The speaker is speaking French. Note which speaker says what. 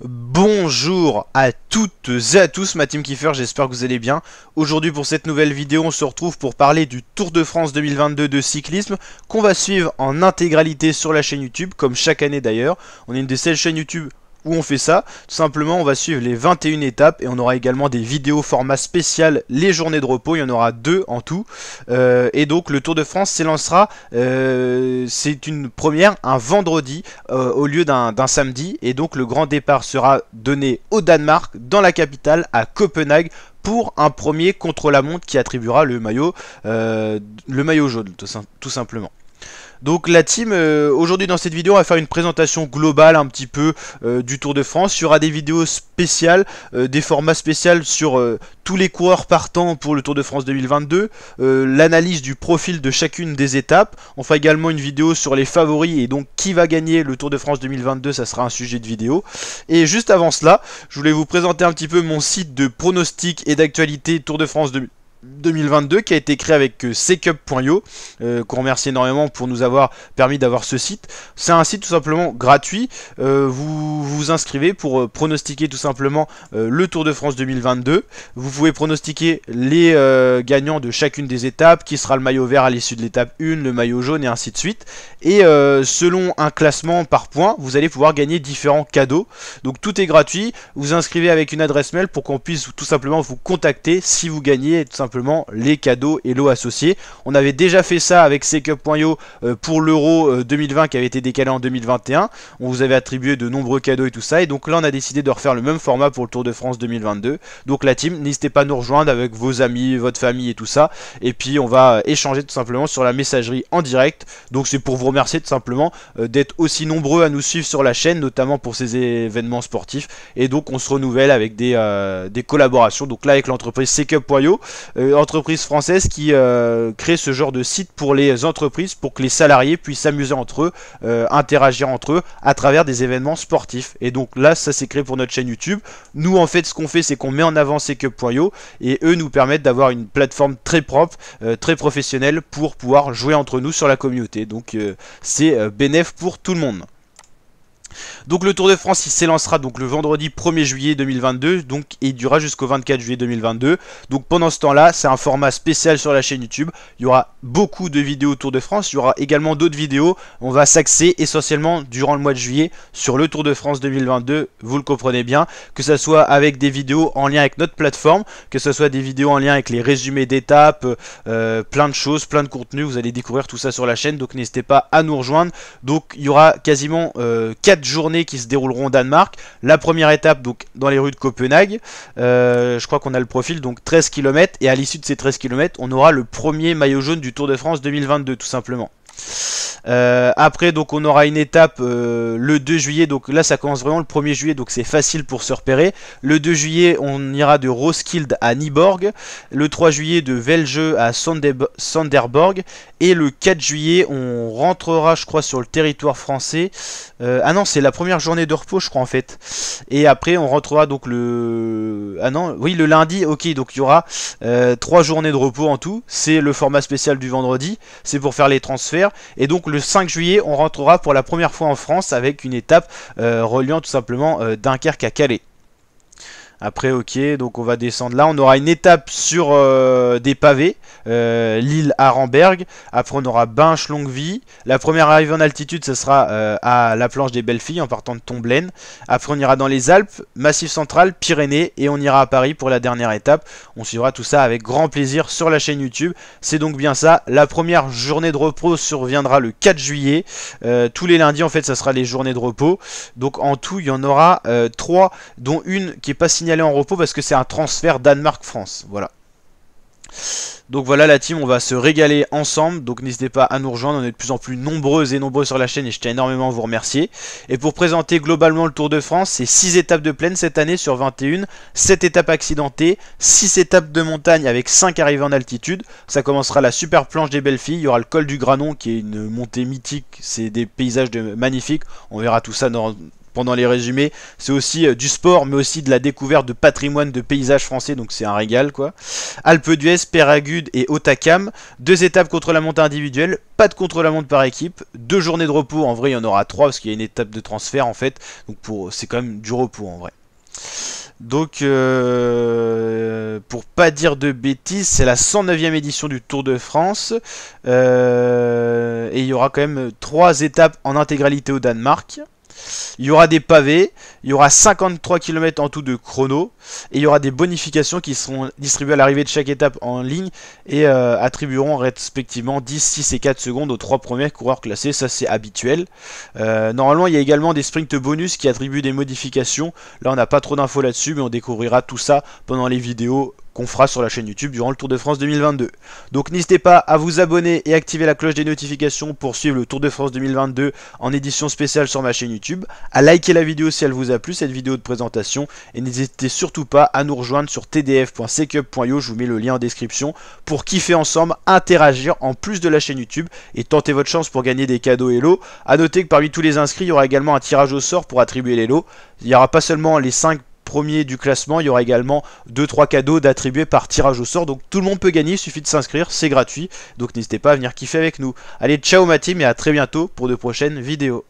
Speaker 1: Bonjour à toutes et à tous, ma team Kiefer, j'espère que vous allez bien. Aujourd'hui pour cette nouvelle vidéo, on se retrouve pour parler du Tour de France 2022 de cyclisme qu'on va suivre en intégralité sur la chaîne YouTube, comme chaque année d'ailleurs. On est une des seules chaînes YouTube où on fait ça. Tout simplement, on va suivre les 21 étapes et on aura également des vidéos format spécial, les journées de repos, il y en aura 2 en tout. Et donc le Tour de France s'élancera, c'est une première, un vendredi au lieu d'un samedi. Et donc le grand départ sera donné au Danemark, dans la capitale, à Copenhague, pour un premier contre-la-montre qui attribuera le maillot jaune, tout simplement. Donc la team, aujourd'hui dans cette vidéo, on va faire une présentation globale un petit peu du Tour de France. Il y aura des vidéos spéciales, des formats spéciaux sur tous les coureurs partants pour le Tour de France 2022, l'analyse du profil de chacune des étapes. On fera également une vidéo sur les favoris et donc qui va gagner le Tour de France 2022, ça sera un sujet de vidéo. Et juste avant cela, je voulais vous présenter un petit peu mon site de pronostics et d'actualité Tour de France 2022 qui a été créé avec secup.io, qu'on remercie énormément pour nous avoir permis d'avoir ce site. C'est un site tout simplement gratuit, vous vous inscrivez pour pronostiquer tout simplement le Tour de France 2022. Vous pouvez pronostiquer les gagnants de chacune des étapes, qui sera le maillot vert à l'issue de l'étape 1, le maillot jaune et ainsi de suite. Et selon un classement par points, vous allez pouvoir gagner différents cadeaux. Donc tout est gratuit, vous inscrivez avec une adresse mail pour qu'on puisse tout simplement vous contacter si vous gagnez tout simplement les cadeaux et lots associés. On avait déjà fait ça avec secup.io pour l'Euro 2020 qui avait été décalé en 2021. On vous avait attribué de nombreux cadeaux et tout ça. Et donc là, on a décidé de refaire le même format pour le Tour de France 2022. Donc la team, n'hésitez pas à nous rejoindre avec vos amis, votre famille et tout ça. Et puis on va échanger tout simplement sur la messagerie en direct. Donc c'est pour vous remercier tout simplement d'être aussi nombreux à nous suivre sur la chaîne, notamment pour ces événements sportifs. Et donc on se renouvelle avec des collaborations. Donc là avec l'entreprise secup.io, entreprise française qui crée ce genre de site pour les entreprises, pour que les salariés puissent s'amuser entre eux, interagir entre eux à travers des événements sportifs. Et donc là, ça s'est créé pour notre chaîne YouTube. Nous, en fait, ce qu'on fait, c'est qu'on met en avant secup.io et eux nous permettent d'avoir une plateforme très propre, très professionnelle pour pouvoir jouer entre nous sur la communauté. Donc c'est bénéf pour tout le monde. Donc le Tour de France il s'élancera donc le vendredi 1er juillet 2022, donc et il durera jusqu'au 24 juillet 2022. Donc pendant ce temps-là, c'est un format spécial sur la chaîne YouTube. Il y aura beaucoup de vidéos Tour de France, il y aura également d'autres vidéos. On va s'axer essentiellement durant le mois de juillet sur le Tour de France 2022, vous le comprenez bien, que ce soit avec des vidéos en lien avec notre plateforme, que ce soit des vidéos en lien avec les résumés d'étapes, plein de choses, plein de contenus, vous allez découvrir tout ça sur la chaîne, donc n'hésitez pas à nous rejoindre. Donc il y aura quasiment 4 journées qui se dérouleront au Danemark. La première étape donc dans les rues de Copenhague, je crois qu'on a le profil, donc 13 km, et à l'issue de ces 13 km on aura le premier maillot jaune du Tour de France 2022 tout simplement. Après donc on aura une étape le 2 juillet, donc là ça commence vraiment le 1er juillet, donc c'est facile pour se repérer. Le 2 juillet on ira de Roskilde à Nyborg, le 3 juillet de Velge à Sonderborg, et le 4 juillet on rentrera je crois sur le territoire français. Ah non, c'est la première journée de repos je crois en fait, et après on rentrera donc le... ah non, oui, le lundi. Ok, donc il y aura 3 journées de repos en tout, c'est le format spécial du vendredi, c'est pour faire les transferts. Et donc le 5 juillet on rentrera pour la première fois en France avec une étape reliant tout simplement Dunkerque à Calais. Après ok, donc on va descendre là, on aura une étape sur des pavés, l'île Arenberg. Après on aura Binche-Longueville. La première arrivée en altitude ce sera à la planche des Belles Filles en partant de Tomblaine. Après on ira dans les Alpes, Massif Central, Pyrénées, et on ira à Paris pour la dernière étape. On suivra tout ça avec grand plaisir sur la chaîne YouTube. C'est donc bien ça, la première journée de repos surviendra le 4 juillet. Tous les lundis en fait ça sera les journées de repos. Donc en tout il y en aura 3, dont une qui est pas signalée en repos parce que c'est un transfert Danemark-France. Voilà. Donc voilà la team, on va se régaler ensemble, donc n'hésitez pas à nous rejoindre, on est de plus en plus nombreuses et nombreux sur la chaîne et je tiens énormément à vous remercier. Et pour présenter globalement le Tour de France, c'est 6 étapes de plaine cette année sur 21, 7 étapes accidentées, 6 étapes de montagne avec 5 arrivées en altitude. Ça commencera la super planche des Belles Filles, il y aura le col du Granon qui est une montée mythique, c'est des paysages magnifiques, on verra tout ça dans pendant les résumés. C'est aussi du sport, mais aussi de la découverte de patrimoine, de paysages français, donc c'est un régal quoi. Alpe d'Huez, Péragude et Hautacam. 2 étapes contre-la-montre individuelle, pas de contre-la-montre par équipe. 2 journées de repos, en vrai il y en aura 3 parce qu'il y a une étape de transfert en fait. Donc c'est quand même du repos en vrai. Donc pour pas dire de bêtises, c'est la 109e édition du Tour de France. Et il y aura quand même 3 étapes en intégralité au Danemark. Il y aura des pavés, il y aura 53 km en tout de chrono, et il y aura des bonifications qui seront distribuées à l'arrivée de chaque étape en ligne et attribueront respectivement 10, 6 et 4 secondes aux 3 premiers coureurs classés, ça c'est habituel. Normalement il y a également des sprints bonus qui attribuent des modifications, là on n'a pas trop d'infos là-dessus mais on découvrira tout ça pendant les vidéos qu'on fera sur la chaîne YouTube durant le Tour de France 2022. Donc n'hésitez pas à vous abonner et activer la cloche des notifications pour suivre le Tour de France 2022 en édition spéciale sur ma chaîne YouTube, à liker la vidéo si elle vous a plu, cette vidéo de présentation, et n'hésitez surtout pas à nous rejoindre sur tdf.secup.io, je vous mets le lien en description, pour kiffer ensemble, interagir en plus de la chaîne YouTube et tenter votre chance pour gagner des cadeaux et lots. A noter que parmi tous les inscrits, il y aura également un tirage au sort pour attribuer les lots. Il n'y aura pas seulement les 5 premiers du classement, il y aura également 2-3 cadeaux d'attribuer par tirage au sort, donc tout le monde peut gagner, il suffit de s'inscrire, c'est gratuit, donc n'hésitez pas à venir kiffer avec nous. Allez, ciao ma team et à très bientôt pour de prochaines vidéos.